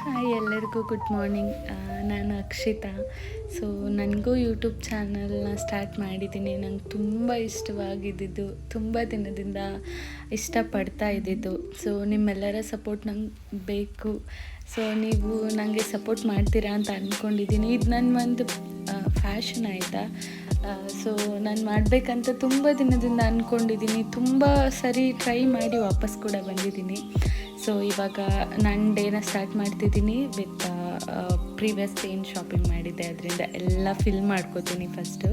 Hi ಎಲ್ಲರಿಗೂ good morning. ನಾನು Akshita. So ನನಗೂ ಯೂಟ್ಯೂಬ್ ಚಾನಲ್ನ ಸ್ಟಾರ್ಟ್ ಮಾಡಿದ್ದೀನಿ. ನಂಗೆ ತುಂಬ ಇಷ್ಟವಾಗಿದ್ದು, ತುಂಬ ದಿನದಿಂದ ಇಷ್ಟಪಡ್ತಾ ಇದ್ದಿದ್ದು. ಸೊ ನಿಮ್ಮೆಲ್ಲರ ಸಪೋರ್ಟ್ ನಂಗೆ ಬೇಕು. ಸೊ ನೀವು ನನಗೆ ಸಪೋರ್ಟ್ ಮಾಡ್ತೀರಾ ಅಂತ ಅಂದ್ಕೊಂಡಿದ್ದೀನಿ. ಇದು ನನ್ನ ಒಂದು ಫ್ಯಾಷನ್ ಆಯಿತಾ. ಸೊ ನಾನು ಮಾಡಬೇಕಂತ ತುಂಬ ದಿನದಿಂದ ಅಂದ್ಕೊಂಡಿದ್ದೀನಿ. ತುಂಬ ಸರಿ ಟ್ರೈ ಮಾಡಿ ವಾಪಸ್ ಕೂಡ ಬಂದಿದ್ದೀನಿ. ಸೊ ಇವಾಗ ನಾನು ಡೇನ ಸ್ಟಾರ್ಟ್ ಮಾಡ್ತಿದ್ದೀನಿ ವಿತ್ ಪ್ರೀವಿಯಸ್ ಏನು ಶಾಪಿಂಗ್ ಮಾಡಿದ್ದೆ ಅದರಿಂದ ಎಲ್ಲ ಫಿಲ್ ಮಾಡ್ಕೋತೀನಿ ಫಸ್ಟು.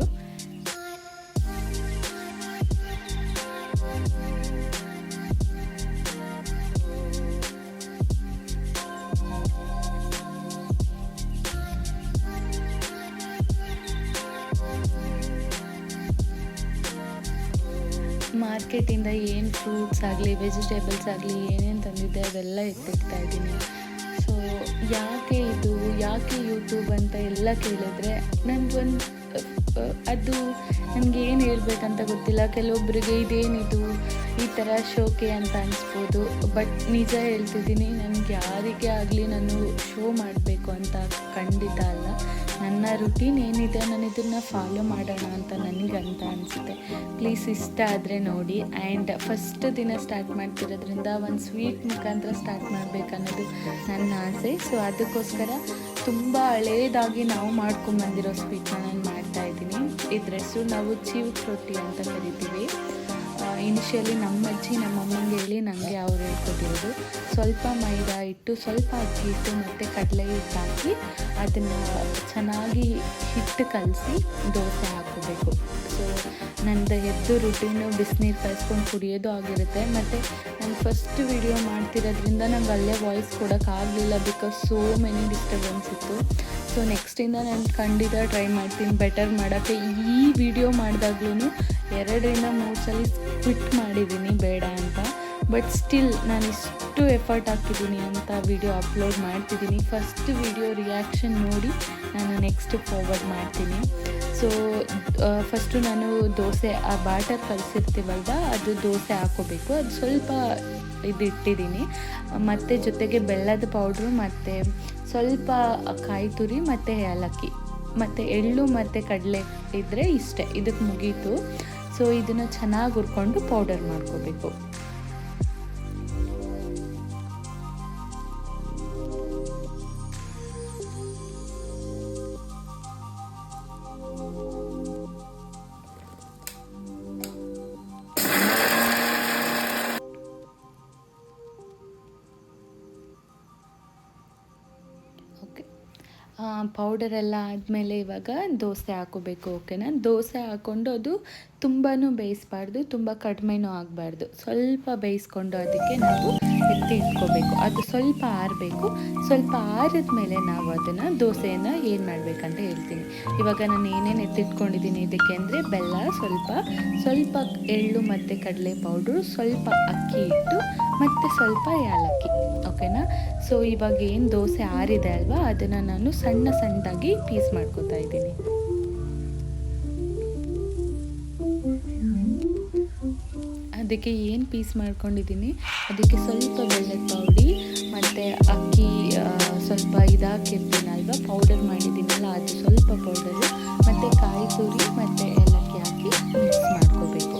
ಮಾರ್ಕೆಟಿಂದ ಏನು ಫ್ರೂಟ್ಸ್ ಆಗಲಿ ವೆಜಿಟೇಬಲ್ಸ್ ಆಗಲಿ ಏನೇನು ತಂದಿದ್ದೆ ಅದೆಲ್ಲ ಎತ್ತಿಡ್ತಾ ಇದ್ದೀನಿ. ಸೊ ಯಾಕೆ ಯೂಟ್ಯೂಬ್ ಅಂತ ಎಲ್ಲ ಕೇಳಿದ್ರೆ ನನಗೊಂದು ಅದು ನನಗೆ ಏನು ಹೇಳ್ಬೇಕಂತ ಗೊತ್ತಿಲ್ಲ. ಕೆಲವೊಬ್ಬರಿಗೆ ಇದೇನಿದು ಈ ಥರ ಶೋಕೆ ಅಂತ ಅನಿಸ್ಬೋದು. ಬಟ್ ನಿಜ ಹೇಳ್ತಿದ್ದೀನಿ, ನನಗೆ ಯಾರಿಗೇ ಆಗಲಿ ನಾನು ಶೋ ಮಾಡಬೇಕು ಅಂತ ಖಂಡಿತ ಅಲ್ಲ. ನನ್ನ ರುಟೀನ್ ಏನಿದೆ ನಾನು ಇದನ್ನು ಫಾಲೋ ಮಾಡೋಣ ಅಂತ ನನಗಂತ ಅನಿಸುತ್ತೆ. ಪ್ಲೀಸ್ ಇಷ್ಟ ಆದರೆ ನೋಡಿ. ಆ್ಯಂಡ್ ಫಸ್ಟ್ ದಿನ ಸ್ಟಾರ್ಟ್ ಮಾಡ್ತಿರೋದ್ರಿಂದ ಒಂದು ಸ್ವೀಟ್ ಮುಖಾಂತರ ಸ್ಟಾರ್ಟ್ ಮಾಡಬೇಕನ್ನೋದು ನನ್ನ ಆಸೆ. ಸೊ ಅದಕ್ಕೋಸ್ಕರ ತುಂಬ ಹಳೇದಾಗಿ ನಾವು ಮಾಡ್ಕೊಂಬಂದಿರೋ ಸ್ವೀಟ್ನ ನಾನು ಮಾಡ್ತಾಯಿದ್ದೀನಿ. ಇದ್ರ ಹೆಸರು ನಾವು ಚೀವ್ಸ್ ರೊಟ್ಟಿ ಅಂತ ಕರಿತೀವಿ. ಇನಿಷಿಯಲಿ ನಮ್ಮ ಅಜ್ಜಿ ನಮ್ಮ ಅಮ್ಮಂಗೆ ಹೇಳಿ ನನಗೆ ಅವ್ರು ಹೇಳ್ಕೊಟ್ಟಿರೋದು. ಸ್ವಲ್ಪ ಮೈದಾ ಹಿಟ್ಟು, ಸ್ವಲ್ಪ ಅಕ್ಕಿ ಹಿಟ್ಟು ಮತ್ತು ಕಡಲೆ ಹಿಟ್ಟು ಹಾಕಿ ಅದನ್ನು ಚೆನ್ನಾಗಿ ಹಿಟ್ಟು ಕಲಸಿ ದೋಸೆ ಹಾಕೋಬೇಕು. ಸೊ ನಂದು ಎದ್ದು ರುಟೀನು ಬಿಸಿನೀರು ಕಾಯಿಸ್ಕೊಂಡು ಕುಡಿಯೋದು ಆಗಿರುತ್ತೆ. ಮತ್ತು ನಾನು ಫಸ್ಟ್ ವಿಡಿಯೋ ಮಾಡ್ತಿರೋದ್ರಿಂದ ನಂಗೆ ಅಲ್ಲೇ ವಾಯ್ಸ್ ಕೊಡೋಕ್ಕಾಗಲಿಲ್ಲ, ಬಿಕಾಸ್ ಸೋ ಮೆನಿ ಡಿಸ್ಟರ್ಬೆನ್ಸ್ ಇತ್ತು. ಸೊ ನೆಕ್ಸ್ಟಿಂದ ನಾನು ಖಂಡಿತ ಟ್ರೈ ಮಾಡ್ತೀನಿ ಬೆಟರ್ ಮಾಡೋಕ್ಕೆ. ಈ ವಿಡಿಯೋ ಮಾಡಿದಾಗ್ಲೂ 2-3 ಸಲ ಕ್ವಿಟ್ ಮಾಡಿದ್ದೀನಿ ಬೇಡ ಅಂತ. ಬಟ್ ಸ್ಟಿಲ್ ನಾನು ಇಷ್ಟು ಎಫರ್ಟ್ ಹಾಕಿದ್ದೀನಿ ಅಂತ ವಿಡಿಯೋ ಅಪ್ಲೋಡ್ ಮಾಡ್ತಿದ್ದೀನಿ. ಫಸ್ಟ್ ವಿಡಿಯೋ ರಿಯಾಕ್ಷನ್ ನೋಡಿ ನಾನು ನೆಕ್ಸ್ಟ್ ಫಾರ್ವರ್ಡ್ ಮಾಡ್ತೀನಿ. ಸೊ ಫಸ್ಟು ನಾನು ದೋಸೆ ಆ ಬಾಟರ್ ಕಲಿಸಿರ್ತೀವಲ್ವ ಅದು ದೋಸೆ ಹಾಕೋಬೇಕು. ಅದು ಸ್ವಲ್ಪ ಇಟ್ಟಿದ್ದೀನಿ. ಮತ್ತು ಜೊತೆಗೆ ಬೆಲ್ಲದ ಪೌಡ್ರು ಮತ್ತು ಸ್ವಲ್ಪ ಕಾಯಿ ತುರಿ ಮತ್ತು ಏಲಕ್ಕಿ ಮತ್ತು ಎಳ್ಳು ಮತ್ತು ಕಡಲೆ ಇದ್ದರೆ ಇಷ್ಟೇ, ಇದಕ್ಕೆ ಮುಗೀತು. ಸೊ ಇದನ್ನು ಚೆನ್ನಾಗಿ ಹುರ್ಕೊಂಡು ಪೌಡರ್ ಮಾಡ್ಕೋಬೇಕು. ಪೌಡರೆಲ್ಲ ಆದಮೇಲೆ ಇವಾಗ ದೋಸೆ ಹಾಕೋಬೇಕು. ಓಕೆನಾ. ದೋಸೆ ಹಾಕ್ಕೊಂಡು ಅದು ತುಂಬಾ ಬೇಯಿಸಬಾರ್ದು, ತುಂಬ ಕಡಿಮೆನೂ ಆಗಬಾರ್ದು. ಸ್ವಲ್ಪ ಬೇಯಿಸ್ಕೊಂಡು ಅದಕ್ಕೆ ನಾವು ಎತ್ತಿ ಇಟ್ಕೋಬೇಕು. ಅದು ಸ್ವಲ್ಪ ಆರಬೇಕು. ಸ್ವಲ್ಪ ಆರಿದ ಮೇಲೆ ನಾವು ಅದನ್ನು ದೋಸೆಯನ್ನು ಏನು ಮಾಡಬೇಕಂತ ಹೇಳ್ತೀನಿ. ಇವಾಗ ನಾನು ಏನೇನು ಎತ್ತಿಟ್ಕೊಂಡಿದ್ದೀನಿ ಇದಕ್ಕೆ ಅಂದರೆ ಬೆಲ್ಲ, ಸ್ವಲ್ಪ ಎಳ್ಳು ಮತ್ತು ಕಡಲೆ ಪೌಡ್ರು, ಸ್ವಲ್ಪ ಅಕ್ಕಿ ಹಿಟ್ಟು ಮತ್ತು ಸ್ವಲ್ಪ ಏಲಕ್ಕಿ. ಓಕೆನಾ. ಸೊ ಇವಾಗ ಏನು ದೋಸೆ ಆರಿದೆ ಅಲ್ವಾ ಅದನ್ನು ನಾನು ಸಣ್ಣದಾಗಿ ಪೀಸ್ ಮಾಡ್ಕೊತಾ ಇದ್ದೀನಿ. ಅದಕ್ಕೆ ಏನು ಪೀಸ್ ಮಾಡ್ಕೊಂಡಿದ್ದೀನಿ ಅದಕ್ಕೆ ಸ್ವಲ್ಪ ಬೆಲ್ಲದ ಪೌಡಿ ಮತ್ತು ಅಕ್ಕಿ ಸ್ವಲ್ಪ ಇದಾಕಿರ್ತೀನಲ್ವ ಪೌಡರ್ ಮಾಡಿದ್ದೀನಲ್ಲ ಅದು ಸ್ವಲ್ಪ ಪೌಡರು ಮತ್ತು ಕಾಯಿ ತುರಿ ಮತ್ತು ಏಲಕ್ಕಿ ಹಾಕಿ ಮಿಕ್ಸ್ ಮಾಡ್ಕೋಬೇಕು.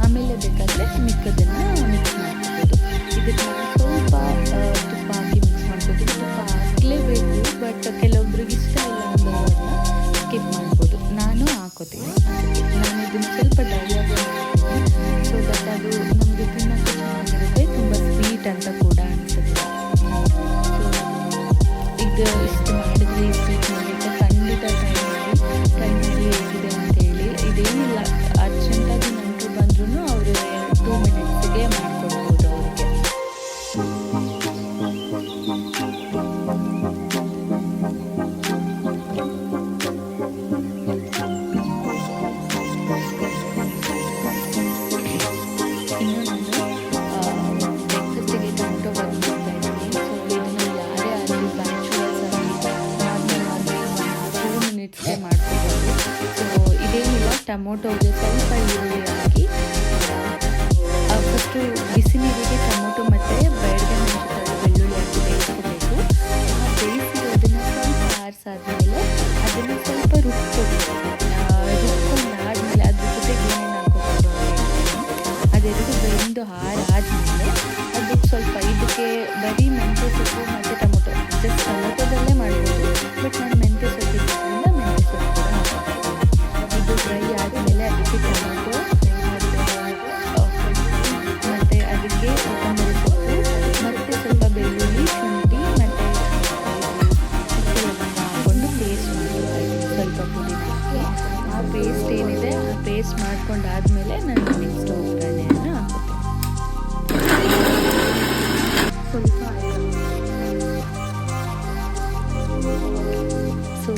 ಆಮೇಲೆ ಬೇಕಾದರೆ ಮಿಕ್ಕದನ್ನು ಮಿಕ್ಸ್ ಮಾಡ್ಕೋಬೋದು. ಇದಕ್ಕೆ ಸ್ವಲ್ಪ ತುಪ್ಪ ಹಾಕಿ ಮಿಕ್ಸ್ ಮಾಡ್ಕೋತೀನಿ. ತುಪ್ಪ ಹಾಕಲೇಬೇಕು, ಬಟ್ ಕೆಲವೊಬ್ರಿಗೆ ಇಷ್ಟ ಇಲ್ಲ ಅಂದರೆ ಇದೆರಡು ಬೆಂದು ಆರಾದಮೇಲೆ ಅದಕ್ಕೆ ಸ್ವಲ್ಪ ಇದಕ್ಕೆ ಬರೀ ಮೆಂತ್ಯ ಸೊಪ್ಪು ಮತ್ತು ಟೊಮೊಟೊ, ಜಸ್ಟ್ ಟೊಮೊಟೊದಲ್ಲೇ ಮಾಡ್ಬೋದು, ಬಟ್ ನಾನು ಮೆಂತ್ಯ ಸೊಪ್ಪು ಇರೋದ್ರಿಂದ ಮೆಂತ್ಯ ಸೊಪ್ಪು ಕೂಡ ಹಾಕೋತೀನಿ. ಇದು ಫ್ರೈ ಆದಮೇಲೆ ಅದಕ್ಕೆ ಟೊಮೊಟೊ ಮತ್ತು ಅದಕ್ಕೆ ಕೊತ್ತಂಬರಿ ಸೊಪ್ಪು ಮತ್ತು ಸ್ವಲ್ಪ ಬೆಳ್ಳುಳ್ಳಿ, ಶುಂಠಿ ಮತ್ತು ಹಾಕ್ಕೊಂಡು ಪೇಸ್ಟ್ ಮಾಡ್ಕೊಳ್ತೀನಿ. ಸ್ವಲ್ಪ ಪುದೀನ ಹಾಕಿ ಆ ಪೇಸ್ಟ್ ಏನಿದೆ ಆ ಪೇಸ್ಟ್ ಮಾಡ್ಕೊಂಡಾದ್ಮೇಲೆ ನಾನು ನೆಕ್ಸ್ಟ್ ಒಗ್ಗರಣೆಯನ್ನು ಹಾಕೋತೀನಿ. ಸ್ವಲ್ಪ ಸೊ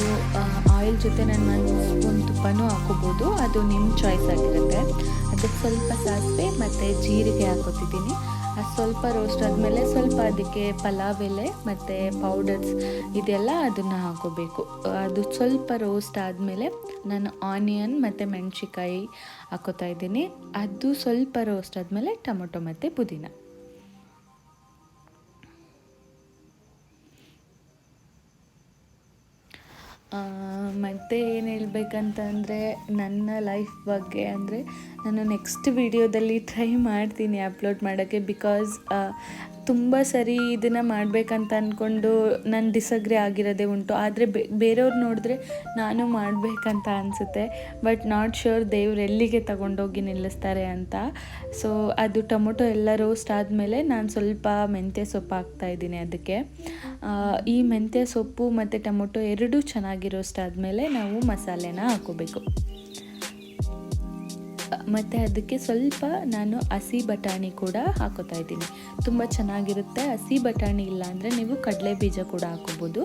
ಆಯಿಲ್ ಜೊತೆ ನಾನು 1 ಸ್ಪೂನ್ ತುಪ್ಪನೂ ಹಾಕೋಬೋದು, ಅದು ನಿಮ್ಮ ಚಾಯ್ಸ್ ಆಗಿರುತ್ತೆ. ಅದಕ್ಕೆ ಸ್ವಲ್ಪ ಸಾಸಿವೆ ಮತ್ತು ಜೀರಿಗೆ ಹಾಕೋತಿದ್ದೀನಿ. ಅದು ಸ್ವಲ್ಪ ರೋಸ್ಟ್ ಆದಮೇಲೆ ಸ್ವಲ್ಪ ಅದಕ್ಕೆ ಪಲಾವ್ ಎಲೆ ಮತ್ತು ಪೌಡರ್ಸ್ ಇದೆಲ್ಲ ಅದನ್ನು ಹಾಕೋಬೇಕು. ಅದು ಸ್ವಲ್ಪ ರೋಸ್ಟ್ ಆದಮೇಲೆ ನಾನು ಆನಿಯನ್ ಮತ್ತು ಮೆಣಸಿಕಾಯಿ ಹಾಕೋತಾ ಇದ್ದೀನಿ. ಅದು ಸ್ವಲ್ಪ ರೋಸ್ಟ್ ಆದಮೇಲೆ ಟೊಮೊಟೊ ಮತ್ತು ಪುದೀನ. ಮತ್ತು ಏನು ಹೇಳಬೇಕಂತಂದರೆ ನನ್ನ ಲೈಫ್ ಬಗ್ಗೆ ಅಂದರೆ ನಾನು ನೆಕ್ಸ್ಟ್ ವಿಡಿಯೋದಲ್ಲಿ ಟ್ರೈ ಮಾಡ್ತೀನಿ ಅಪ್ಲೋಡ್ ಮಾಡೋಕ್ಕೆ. ಬಿಕಾಸ್ ತುಂಬ ಸರಿ ಇದನ್ನು ಮಾಡಬೇಕಂತ ಅಂದ್ಕೊಂಡು ನಾನು ಡಿಸಗ್ರಿ ಆಗಿರೋದೇ ಉಂಟು. ಆದರೆ ಬೇರೆಯವ್ರು ನೋಡಿದ್ರೆ ನಾನು ಮಾಡಬೇಕಂತ ಅನಿಸುತ್ತೆ, ಬಟ್ ನಾಟ್ ಶ್ಯೂರ್ ದೇವ್ರು ಎಲ್ಲಿಗೆ ತಗೊಂಡೋಗಿ ನಿಲ್ಲಿಸ್ತಾರೆ ಅಂತ. ಸೊ ಅದು ಟೊಮೊಟೊ ಎಲ್ಲ ರೋಸ್ಟ್ ಆದಮೇಲೆ ನಾನು ಸ್ವಲ್ಪ ಮೆಂತ್ಯ ಸೊಪ್ಪು ಹಾಕ್ತಾಯಿದ್ದೀನಿ ಅದಕ್ಕೆ. ಈ ಮೆಂತ್ಯ ಸೊಪ್ಪು ಮತ್ತು ಟೊಮೊಟೊ ಎರಡೂ ಚೆನ್ನಾಗಿ ರೋಸ್ಟ್ ಆದಮೇಲೆ ನಾವು ಮಸಾಲೆನ ಹಾಕೋಬೇಕು. ಮತ್ತು ಅದಕ್ಕೆ ಸ್ವಲ್ಪ ನಾನು ಹಸಿ ಬಟಾಣಿ ಕೂಡ ಹಾಕೋತಾ ಇದ್ದೀನಿ. ತುಂಬ ಚೆನ್ನಾಗಿರುತ್ತೆ. ಹಸಿ ಬಟಾಣಿ ಇಲ್ಲ ಅಂದರೆ ನೀವು ಕಡಲೆ ಬೀಜ ಕೂಡ ಹಾಕೋಬೋದು,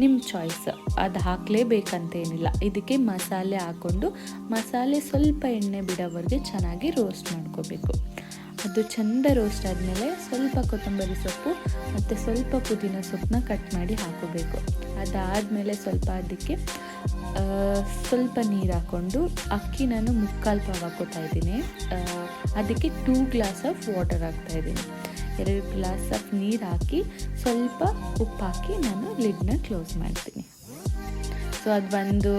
ನಿಮ್ಮ ಚಾಯ್ಸ್. ಅದು ಹಾಕಲೇಬೇಕಂತೇನಿಲ್ಲ. ಇದಕ್ಕೆ ಮಸಾಲೆ ಹಾಕ್ಕೊಂಡು ಮಸಾಲೆ ಸ್ವಲ್ಪ ಎಣ್ಣೆ ಬಿಡೋವರೆಗೆ ಚೆನ್ನಾಗಿ ರೋಸ್ಟ್ ಮಾಡ್ಕೋಬೇಕು. ಅದು ಚೆಂದ ರೋಸ್ಟ್ ಆದಮೇಲೆ ಸ್ವಲ್ಪ ಕೊತ್ತಂಬರಿ ಸೊಪ್ಪು ಮತ್ತು ಸ್ವಲ್ಪ ಪುದೀನ ಸೊಪ್ಪನ್ನ ಕಟ್ ಮಾಡಿ ಹಾಕೋಬೇಕು. ಅದಾದಮೇಲೆ ಸ್ವಲ್ಪ ಅದಕ್ಕೆ ಸ್ವಲ್ಪ ನೀರು ಹಾಕ್ಕೊಂಡು ಅಕ್ಕಿ ನಾನು 3/4 ಪಾವ್ ಹಾಕೋತಾ ಇದ್ದೀನಿ. ಅದಕ್ಕೆ 2 ಗ್ಲಾಸ್ ಆಫ್ ವಾಟರ್ ಹಾಕ್ತಾಯಿದ್ದೀನಿ. 2 ಗ್ಲಾಸ್ ಆಫ್ ನೀರು ಹಾಕಿ ಸ್ವಲ್ಪ ಉಪ್ಪು ಹಾಕಿ ನಾನು ಲಿಡ್ನ ಕ್ಲೋಸ್ ಮಾಡ್ತೀನಿ. ಸೊ ಅದು ಒಂದು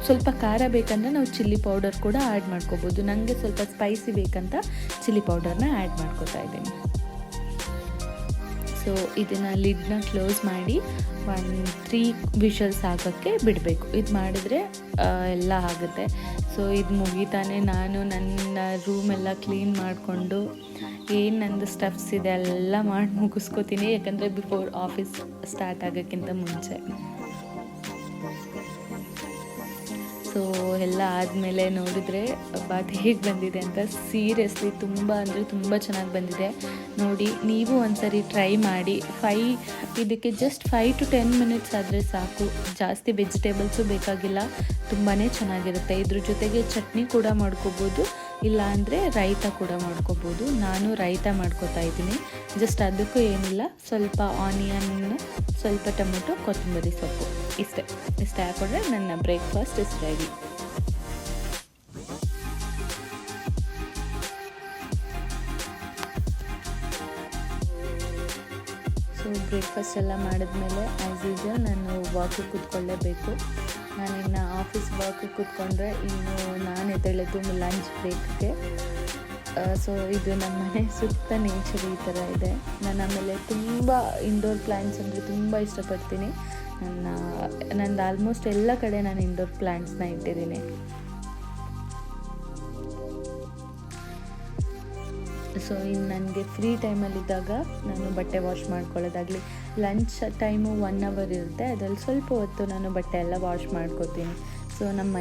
ಸ್ವಲ್ಪ ಖಾರ ಬೇಕಂದರೆ ನಾವು ಚಿಲ್ಲಿ ಪೌಡರ್ ಕೂಡ ಆ್ಯಡ್ ಮಾಡ್ಕೋಬೋದು. ನನಗೆ ಸ್ವಲ್ಪ ಸ್ಪೈಸಿ ಬೇಕಂತ ಚಿಲ್ಲಿ ಪೌಡರ್ನ ಆ್ಯಡ್ ಮಾಡ್ಕೋತಾ ಇದ್ದೀನಿ. ಸೊ ಇದನ್ನು ಲಿಡ್ನ ಕ್ಲೋಸ್ ಮಾಡಿ 3 ವಿಷಲ್ಸ್ ಆಗೋಕ್ಕೆ ಬಿಡಬೇಕು. ಇದು ಮಾಡಿದರೆ ಎಲ್ಲ ಆಗುತ್ತೆ. ಸೊ ಇದು ಮುಗಿತಾನೆ ನಾನು ನನ್ನ ರೂಮೆಲ್ಲ ಕ್ಲೀನ್ ಮಾಡಿಕೊಂಡು ಏನು ನಂದು ಸ್ಟಫ್ಸ್ ಇದೆ ಎಲ್ಲ ಮಾಡಿ ಮುಗಿಸ್ಕೋತೀನಿ, ಯಾಕಂದರೆ ಬಿಫೋರ್ ಆಫೀಸ್ ಸ್ಟಾರ್ಟ್ ಆಗೋಕ್ಕಿಂತ ಮುಂಚೆ. ಸೊ ಎಲ್ಲ ಆದಮೇಲೆ ನೋಡಿದರೆ ಬಾತ್ ಹೇಗೆ ಬಂದಿದೆ ಅಂತ ಸೀರಿಯಸ್ಲಿ ತುಂಬ ಅಂದರೆ ತುಂಬ ಚೆನ್ನಾಗಿ ಬಂದಿದೆ. ನೋಡಿ, ನೀವು ಒಂದ್ಸರಿ ಟ್ರೈ ಮಾಡಿ. ಇದಕ್ಕೆ ಜಸ್ಟ್ 5 to 10 ಮಿನಿಟ್ಸ್ ಆದರೆ ಸಾಕು. ಜಾಸ್ತಿ ವೆಜಿಟೇಬಲ್ಸು ಬೇಕಾಗಿಲ್ಲ, ತುಂಬಾ ಚೆನ್ನಾಗಿರುತ್ತೆ. ಇದ್ರ ಜೊತೆಗೆ ಚಟ್ನಿ ಕೂಡ ಮಾಡ್ಕೋಬೋದು, ಇಲ್ಲ ಅಂದರೆ ರಾಯ್ತ ಕೂಡ ಮಾಡ್ಕೋಬೋದು. ನಾನು ರಾಯ್ತ ಮಾಡ್ಕೋತಾ ಇದ್ದೀನಿ. ಜಸ್ಟ್ ಅದಕ್ಕೂ ಏನಿಲ್ಲ, ಸ್ವಲ್ಪ ಆನಿಯನ್, ಸ್ವಲ್ಪ ಟೊಮೊಟೊ, ಕೊತ್ತಂಬರಿ ಸೊಪ್ಪು, ಇಷ್ಟೇ ಹಾಕೊಂಡ್ರೆ ನನ್ನ breakfast is ready. So breakfast ಎಲ್ಲ ಮಾಡಿದ್ಮೇಲೆ ಆ್ಯಸ್ ಯೂಸ್ವಲ್ ನಾನು ವಾಕಿಗೆ ಕೂತ್ಕೊಳ್ಳೇಬೇಕು. ನಾನಿನ್ನು ಆಫೀಸ್ ವಾಕಿಗೆ ಕೂತ್ಕೊಂಡ್ರೆ ಇನ್ನು ನಾನು ಎದ್ದೇಳೋದು ಲಂಚ್ ಬ್ರೇಕ್ಗೆ. ಸೊ ಇದು ನಮ್ಮ ಮನೆ ಸುತ್ತ ನೇಚರ್ ಈ ಥರ ಇದೆ. ನಾನು ಆಮೇಲೆ ತುಂಬ ಇಂಡೋರ್ ಪ್ಲ್ಯಾಂಟ್ಸ್ ಅಂದರೆ ತುಂಬ ಇಷ್ಟಪಡ್ತೀನಿ. ನಂದು ಆಲ್ಮೋಸ್ಟ್ ಎಲ್ಲ ಕಡೆ ನಾನು ಇಂಡೋರ್ ಪ್ಲ್ಯಾಂಟ್ಸ್ನ ಇಟ್ಟಿದ್ದೀನಿ. ಸೊ ಇನ್ನು ನನಗೆ ಫ್ರೀ ಟೈಮಲ್ಲಿದ್ದಾಗ ನಾನು ಬಟ್ಟೆ ವಾಶ್ ಮಾಡ್ಕೊಳ್ಳೋದಾಗಲಿ, ಲಂಚ್ ಟೈಮು 1 hour ಇರುತ್ತೆ, ಅದರಲ್ಲಿ ಸ್ವಲ್ಪ ಹೊತ್ತು ನಾನು ಬಟ್ಟೆ ಎಲ್ಲ ವಾಶ್ ಮಾಡ್ಕೋತೀನಿ. ಸೊ ನಮ್ಮ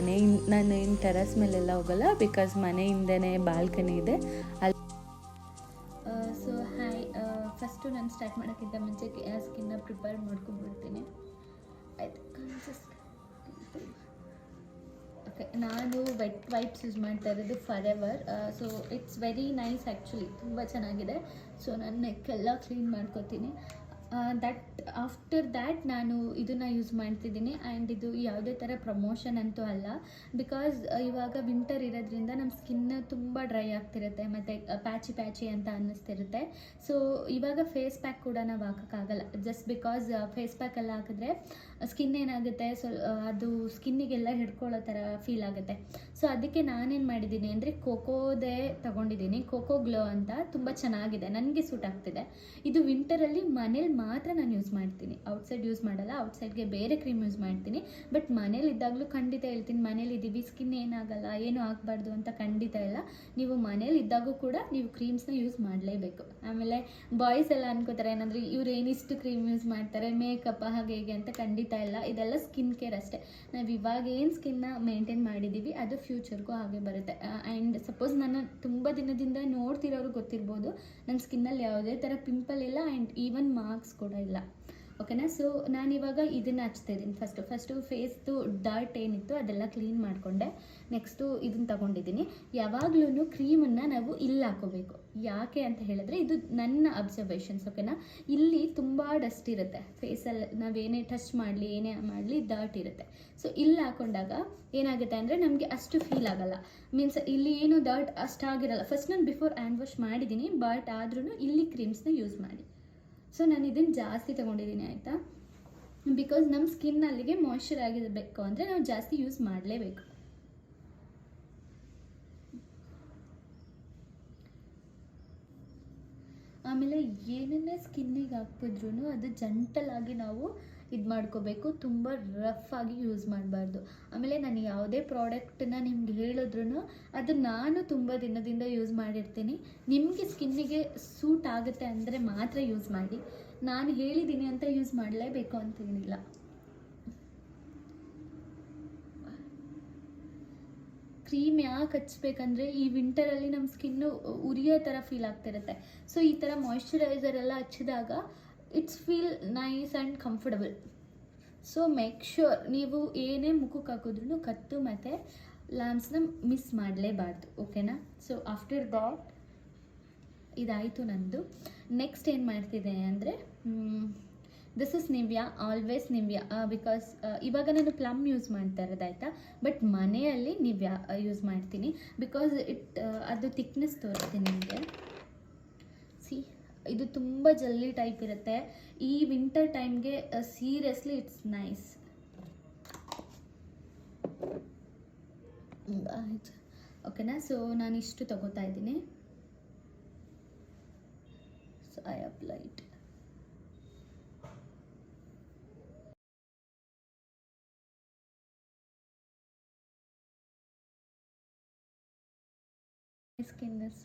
ನಾನು ಏನು ಟೆರಸ್ ಮೇಲೆಲ್ಲ ಹೋಗಲ್ಲ, ಬಿಕಾಸ್ ಮನೆಯಿಂದನೇ ಬಾಲ್ಕನಿ ಇದೆ ಅಲ್ಲಿ. ಸೊ ಹಾಯ್, ಫಸ್ಟು ನಾನು ಸ್ಟಾರ್ಟ್ ಮಾಡೋಕ್ಕಿಂತ ಮುಂಚೆ ಸ್ಕಿನ್ನ ಪ್ರಿಪೇರ್ ಮಾಡ್ಕೊಂಡ್ಬಿಡ್ತೀನಿ. ಆಯಿತು. ಓಕೆ, ನಾನು ವೆಟ್ ವೈಪ್ಸ್ ಯೂಸ್ ಮಾಡ್ತಾ ಇರೋದು forever. So it's very nice actually, ತುಂಬ ಚೆನ್ನಾಗಿದೆ. ಸೊ ನಾನು ನೆಕ್ಕೆಲ್ಲ ಕ್ಲೀನ್ ಮಾಡ್ಕೋತೀನಿ. ದಟ್ ಆಫ್ಟರ್ ದ್ಯಾಟ್ ನಾನು ಇದನ್ನು ಯೂಸ್ ಮಾಡ್ತಿದ್ದೀನಿ. ಆ್ಯಂಡ್ ಇದು ಯಾವುದೇ ಥರ ಪ್ರಮೋಷನ್ ಅಂತೂ ಅಲ್ಲ, ಬಿಕಾಸ್ ಇವಾಗ ವಿಂಟರ್ ಇರೋದ್ರಿಂದ ನಮ್ಮ ಸ್ಕಿನ್ ತುಂಬ ಡ್ರೈ ಆಗ್ತಿರುತ್ತೆ ಮತ್ತು ಪ್ಯಾಚಿ ಅಂತ ಅನ್ನಿಸ್ತಿರುತ್ತೆ. ಸೊ ಇವಾಗ ಫೇಸ್ ಪ್ಯಾಕ್ ಕೂಡ ನಾವು ಹಾಕೋಕ್ಕಾಗಲ್ಲ, ಜಸ್ಟ್ ಬಿಕಾಸ್ ಫೇಸ್ ಪ್ಯಾಕ್ ಎಲ್ಲ ಹಾಕಿದ್ರೆ ಸ್ಕಿನ್ ಏನಾಗುತ್ತೆ, ಅದು ಸ್ಕಿನ್ನಿಗೆಲ್ಲ ಹಿಡ್ಕೊಳ್ಳೋ ಥರ ಫೀಲ್ ಆಗುತ್ತೆ. ಸೊ ಅದಕ್ಕೆ ನಾನೇನು ಮಾಡಿದ್ದೀನಿ ಅಂದರೆ ಕೋಕೋದೇ ತೊಗೊಂಡಿದ್ದೀನಿ, ಕೋಕೋ ಗ್ಲೋ ಅಂತ. ತುಂಬ ಚೆನ್ನಾಗಿದೆ, ನನಗೆ ಸೂಟ್ ಆಗ್ತಿದೆ. ಇದು ವಿಂಟರಲ್ಲಿ ಮನೇಲಿ ಮಾತ್ರ ನಾನು ಯೂಸ್ ಮಾಡ್ತೀನಿ, ಔಟ್ಸೈಡ್ ಯೂಸ್ ಮಾಡಲ್ಲ. ಔಟ್ಸೈಡ್ಗೆ ಬೇರೆ ಕ್ರೀಮ್ ಯೂಸ್ ಮಾಡ್ತೀನಿ. ಬಟ್ ಮನೇಲಿ ಇದ್ದಾಗಲೂ ಖಂಡಿತ ಹೇಳ್ತೀನಿ, ಮನೇಲಿ ಇದ್ದೀವಿ, ಸ್ಕಿನ್ ಏನಾಗಲ್ಲ, ಏನೂ ಆಗಬಾರ್ದು ಅಂತ ಖಂಡಿತ ಇಲ್ಲ. ನೀವು ಮನೇಲಿ ಇದ್ದಾಗೂ ಕೂಡ ನೀವು ಕ್ರೀಮ್ಸ್ನ ಯೂಸ್ ಮಾಡಲೇಬೇಕು. ಆಮೇಲೆ ಬಾಯ್ಸ್ ಎಲ್ಲ ಅನ್ಕೋತಾರೆ ಏನಂದರೆ ಇವ್ರು ಏನಿಷ್ಟು ಕ್ರೀಮ್ ಯೂಸ್ ಮಾಡ್ತಾರೆ, ಮೇಕಪ್ ಹಾಗೆ ಹೇಗೆ ಅಂತ. ಖಂಡಿತ ಇಲ್ಲ, ಇದೆಲ್ಲ ಸ್ಕಿನ್ ಕೇರ್ ಅಷ್ಟೇ. ನಾವು ಇವಾಗ ಏನು ಸ್ಕಿನ್ನ ಮೇಂಟೈನ್ ಮಾಡಿದ್ದೀವಿ ಅದು ಫ್ಯೂಚರ್ಗೂ ಹಾಗೆ ಬರುತ್ತೆ. ಆ್ಯಂಡ್ ಸಪೋಸ್ ನಾನು ತುಂಬ ದಿನದಿಂದ ನೋಡ್ತಿರೋರು ಗೊತ್ತಿರ್ಬೋದು, ನನ್ನ ಸ್ಕಿನ್ನಲ್ಲಿ ಯಾವುದೇ ಥರ ಪಿಂಪಲ್ ಇಲ್ಲ ಆ್ಯಂಡ್ ಈವನ್ ಮಾರ್ಕ್ಸ್ ಕೂಡ ಇಲ್ಲ. ಓಕೆನಾ? ಸೊ ನಾನಿವಾಗ ಇದನ್ನು ಹಚ್ತಾ ಇದ್ದೀನಿ. ಫಸ್ಟು ಫೇಸ್ದು ಡರ್ಟ್ ಏನಿತ್ತು ಅದೆಲ್ಲ ಕ್ಲೀನ್ ಮಾಡಿಕೊಂಡೆ. ನೆಕ್ಸ್ಟು ಇದನ್ನು ತಗೊಂಡಿದ್ದೀನಿ. ಯಾವಾಗಲೂ ಕ್ರೀಮನ್ನು ನಾವು ಇಲ್ಲಿ ಹಾಕೋಬೇಕು. ಯಾಕೆ ಅಂತ ಹೇಳಿದ್ರೆ ಇದು ನನ್ನ ಅಬ್ಸರ್ವೇಷನ್ಸ್. ಓಕೆನಾ? ಇಲ್ಲಿ ತುಂಬ ಡಸ್ಟ್ ಇರುತ್ತೆ ಫೇಸಲ್ಲಿ, ನಾವೇನೇ ಟಚ್ ಮಾಡಲಿ ಏನೇ ಮಾಡಲಿ ಡರ್ಟ್ ಇರುತ್ತೆ. ಸೊ ಇಲ್ಲಿ ಹಾಕೊಂಡಾಗ ಏನಾಗುತ್ತೆ ಅಂದರೆ ನಮಗೆ ಅಷ್ಟು ಫೀಲ್ ಆಗಲ್ಲ. ಮೀನ್ಸ್ ಇಲ್ಲಿ ಏನು ಡರ್ಟ್ ಅಷ್ಟಾಗಿರಲ್ಲ. ಫಸ್ಟ್ ನಾನು ಬಿಫೋರ್ ಹ್ಯಾಂಡ್ ವಾಶ್ ಮಾಡಿದ್ದೀನಿ, ಬಟ್ ಆದ್ರೂ ಇಲ್ಲಿ ಕ್ರೀಮ್ಸ್ನ ಯೂಸ್ ಮಾಡಿ. ಸೊ ನಾನು ಇದನ್ನು ಜಾಸ್ತಿ ತೊಗೊಂಡಿದ್ದೀನಿ, ಆಯಿತಾ? ಬಿಕಾಸ್ ನಮ್ಮ ಸ್ಕಿನ್ ಅಲ್ಲಿಗೆ ಮಾಯ್ಶ್ಚರ್ ಆಗಿರಬೇಕು ಅಂದರೆ ನಾವು ಜಾಸ್ತಿ ಯೂಸ್ ಮಾಡಲೇಬೇಕು. ಆಮೇಲೆ ಏನನ್ನೇ ಸ್ಕಿನ್ನಿಗೆ ಹಾಕಿದ್ರೂ ಅದು ಜಂಟಲಾಗಿ ನಾವು ಇದು ಮಾಡ್ಕೋಬೇಕು, ತುಂಬ ರಫ್ ಆಗಿ ಯೂಸ್ ಮಾಡಬಾರ್ದು. ಆಮೇಲೆ ನಾನು ಯಾವುದೇ ಪ್ರಾಡಕ್ಟನ್ನ ನಿಮ್ಗೆ ಹೇಳಿದ್ರು ಅದು ನಾನು ತುಂಬ ದಿನದಿಂದ ಯೂಸ್ ಮಾಡಿರ್ತೀನಿ. ನಿಮಗೆ ಸ್ಕಿನ್ನಿಗೆ ಸೂಟ್ ಆಗುತ್ತೆ ಅಂದರೆ ಮಾತ್ರ ಯೂಸ್ ಮಾಡಿ. ನಾನು ಹೇಳಿದ್ದೀನಿ ಅಂತ ಯೂಸ್ ಮಾಡಲೇಬೇಕು ಅಂತೇನಿಲ್ಲ. ಕ್ರೀಮ್ ಯಾಕೆ ಹಚ್ಬೇಕಂದ್ರೆ ಈ ವಿಂಟರಲ್ಲಿ ನಮ್ಮ ಸ್ಕಿನ್ನು ಉರಿಯೋ ಥರ ಫೀಲ್ ಆಗ್ತಿರುತ್ತೆ. ಸೊ ಈ ಥರ ಮಾಯ್ಶ್ಚರೈಸರ್ ಎಲ್ಲ ಹಚ್ಚಿದಾಗ it's feel nice and comfortable. So make sure ನೀವು ಏನೇ ಮುಖಕ್ಕೆ ಹಾಕಿದ್ರೂ ಕತ್ತು ಮತ್ತು ಲ್ಯಾಂಪ್ಸ್ನ ಮಿಸ್ ಮಾಡಲೇಬಾರ್ದು. ಓಕೆನಾ? ಸೊ ಆಫ್ಟರ್ ದಾಟ್ ಇದಾಯಿತು ನಂದು. ನೆಕ್ಸ್ಟ್ ಏನು ಮಾಡ್ತಿದ್ದೆ ಅಂದರೆ ದಿಸ್ ಇಸ್ ನಿವ್ಯಾ, ಆಲ್ವೇಸ್ ನಿವ್ಯಾ. ಬಿಕಾಸ್ ಇವಾಗ ನಾನು ಪ್ಲಮ್ ಯೂಸ್ ಮಾಡ್ತಾ ಇರೋದಾಯ್ತಾ, ಬಟ್ ಮನೆಯಲ್ಲಿ ನಿವ್ಯಾ ಯೂಸ್ ಮಾಡ್ತೀನಿ. ಬಿಕಾಸ್ ಅದು ಥಿಕ್ನೆಸ್ ತೋರಿಸ್ತೀನಿ ನಿಮಗೆ. ಇದು ತುಂಬ ಜಲ್ಲಿ ಟೈಪ್ ಇರುತ್ತೆ. ಈ ವಿಂಟರ್ ಟೈಮ್ಗೆ ಸೀರಿಯಸ್ಲಿ ಇಟ್ಸ್ ನೈಸ್. ಆಯ್ತು, ಓಕೆನಾ? ಸೊ ನಾನು ಇಷ್ಟು ತಗೋತಾ ಇದ್ದೀನಿ. So I applied. Skin is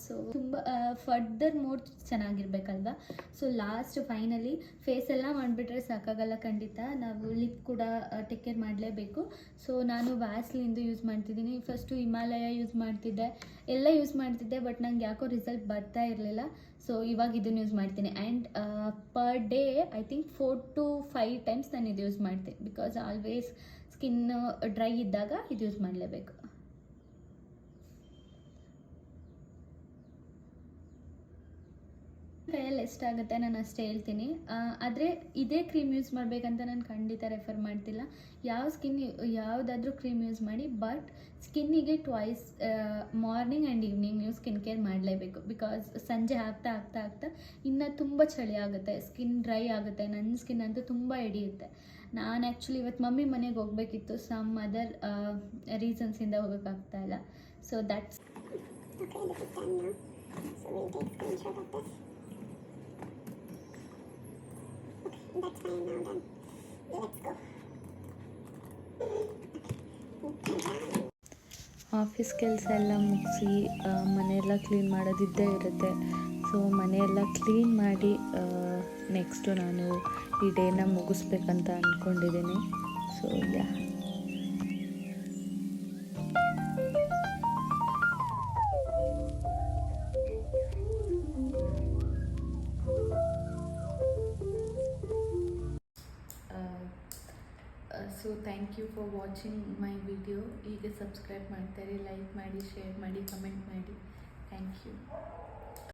so ತುಂಬ ಫರ್ದರ್ ಮೋರ್ ಚೆನ್ನಾಗಿರ್ಬೇಕಲ್ವ. ಸೊ ಲಾಸ್ಟ್ ಫೈನಲಿ ಫೇಸ್ ಎಲ್ಲ ಮಾಡಿಬಿಟ್ರೆ ಸಾಕಾಗಲ್ಲ, ಖಂಡಿತ ನಾವು ಲಿಪ್ ಕೂಡ ಟೇಕ್ ಕೇರ್ ಮಾಡಲೇಬೇಕು. ಸೊ ನಾನು ವ್ಯಾಸ್ಲಿಂದು ಯೂಸ್ ಮಾಡ್ತಿದ್ದೀನಿ. ಫಸ್ಟು ಹಿಮಾಲಯ ಯೂಸ್ ಮಾಡ್ತಿದ್ದೆ, ಎಲ್ಲ ಯೂಸ್ ಮಾಡ್ತಿದ್ದೆ, ಬಟ್ ನಂಗೆ ಯಾಕೋ ರಿಸಲ್ಟ್ ಬರ್ತಾ ಇರಲಿಲ್ಲ. ಸೊ ಇವಾಗ ಇದನ್ನು ಯೂಸ್ ಮಾಡ್ತೀನಿ. And per day I think 4 to 5 times ನಾನು ಇದು ಯೂಸ್ ಮಾಡ್ತೀನಿ. ಬಿಕಾಸ್ ಆಲ್ವೇಸ್ ಸ್ಕಿನ್ ಡ್ರೈ ಇದ್ದಾಗ ಇದು ಯೂಸ್ ಮಾಡಲೇಬೇಕು. ಕೈಯಲ್ಲಿ ಎಷ್ಟಾಗುತ್ತೆ ನಾನು ಅಷ್ಟೇ ಹೇಳ್ತೀನಿ. ಆದರೆ ಇದೇ ಕ್ರೀಮ್ ಯೂಸ್ ಮಾಡಬೇಕಂತ ನಾನು ಖಂಡಿತ ರೆಫರ್ ಮಾಡ್ತಿಲ್ಲ. ಯಾವುದಾದ್ರೂ ಕ್ರೀಮ್ ಯೂಸ್ ಮಾಡಿ, ಬಟ್ ಸ್ಕಿನ್ನಿಗೆ ಟ್ವೈಸ್ ಮಾರ್ನಿಂಗ್ ಆ್ಯಂಡ್ ಈವ್ನಿಂಗ್ ನೀವು ಸ್ಕಿನ್ ಕೇರ್ ಮಾಡಲೇಬೇಕು. ಬಿಕಾಸ್ ಸಂಜೆ ಆಗ್ತಾ ಆಗ್ತಾ ಆಗ್ತಾ ಇನ್ನೂ ತುಂಬ ಚಳಿ ಆಗುತ್ತೆ, ಸ್ಕಿನ್ ಡ್ರೈ ಆಗುತ್ತೆ. ನನ್ನ ಸ್ಕಿನ್ ಅಂತೂ ತುಂಬ ಹಿಡಿಯುತ್ತೆ. ನಾನು ಆ್ಯಕ್ಚುಲಿ ಇವತ್ತು ಮಮ್ಮಿ ಮನೆಗೆ ಹೋಗಬೇಕಿತ್ತು, ಸಮ್ ಅದರ್ ರೀಸನ್ಸಿಂದ ಹೋಗೋಕ್ಕಾಗ್ತಾ ಇಲ್ಲ. So that's That's fine now then. Let's go. Office ಕೆಲಸ ಎಲ್ಲ ಮುಗಿಸಿ ಮನೆಯೆಲ್ಲ ಕ್ಲೀನ್ ಮಾಡೋದಿದ್ದೇ ಇರುತ್ತೆ. ಸೊ ಮನೆಯೆಲ್ಲ ಕ್ಲೀನ್ ಮಾಡಿ ನೆಕ್ಸ್ಟು ನಾನು ಈ ಡೇನ ಮುಗಿಸ್ಬೇಕಂತ ಅಂದ್ಕೊಂಡಿದ್ದೀನಿ. So yeah so thank you for watching my video. ಈಗ ಸಬ್ಸ್ಕ್ರೈಬ್ ಮಾಡ್ತಾರೆ, ಲೈಕ್ ಮಾಡಿ, ಶೇರ್ ಮಾಡಿ, ಕಮೆಂಟ್ ಮಾಡಿ. Thank you.